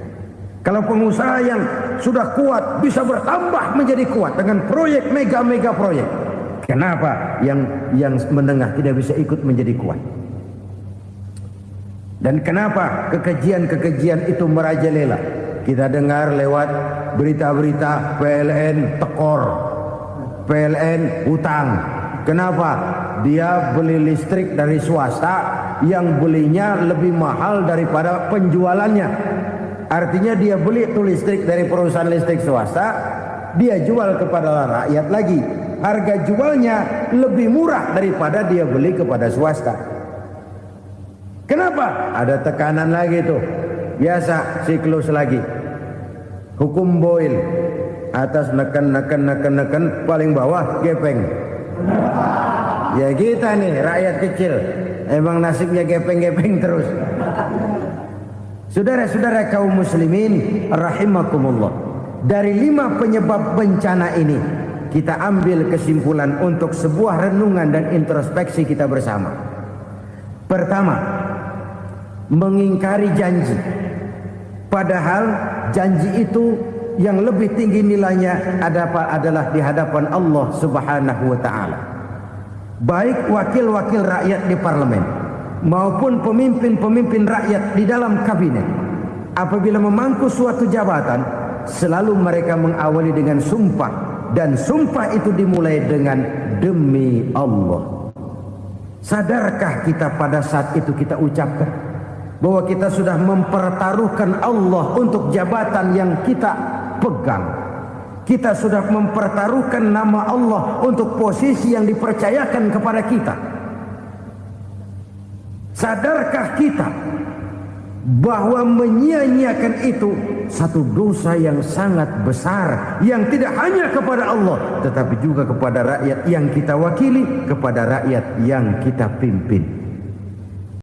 Kalau pengusaha yang sudah kuat bisa bertambah menjadi kuat dengan proyek mega proyek, kenapa yang menengah tidak bisa ikut menjadi kuat? Dan kenapa kekejian itu merajalela? Kita dengar lewat berita-berita PLN tekor, PLN hutang. Kenapa? Dia beli listrik dari swasta yang belinya lebih mahal daripada penjualannya. Artinya dia beli itu listrik dari perusahaan listrik swasta, dia jual kepada rakyat lagi. Harga jualnya lebih murah daripada dia beli kepada swasta. Kenapa? Ada tekanan lagi tuh. Biasa siklus lagi. Hukum Boyle. Atas neken, paling bawah gepeng. Ya kita nih rakyat kecil, emang nasibnya gepeng terus. Saudara-saudara kaum muslimin rahimakumullah, dari 5 penyebab bencana ini kita ambil kesimpulan untuk sebuah renungan dan introspeksi kita bersama. Pertama, mengingkari janji. Padahal janji itu yang lebih tinggi nilainya adalah di hadapan Allah Subhanahu wa taala. Baik wakil-wakil rakyat di parlemen maupun pemimpin-pemimpin rakyat di dalam kabinet, apabila memangku suatu jabatan, selalu mereka mengawali dengan sumpah, dan sumpah itu dimulai dengan demi Allah. Sadarkah kita pada saat itu kita ucapkan bahwa kita sudah mempertaruhkan Allah untuk jabatan yang kita pegang? Kita sudah mempertaruhkan nama Allah untuk posisi yang dipercayakan kepada kita. Sadarkah kita bahwa menyia-nyiakan itu satu dosa yang sangat besar, yang tidak hanya kepada Allah tetapi juga kepada rakyat yang kita wakili, kepada rakyat yang kita pimpin.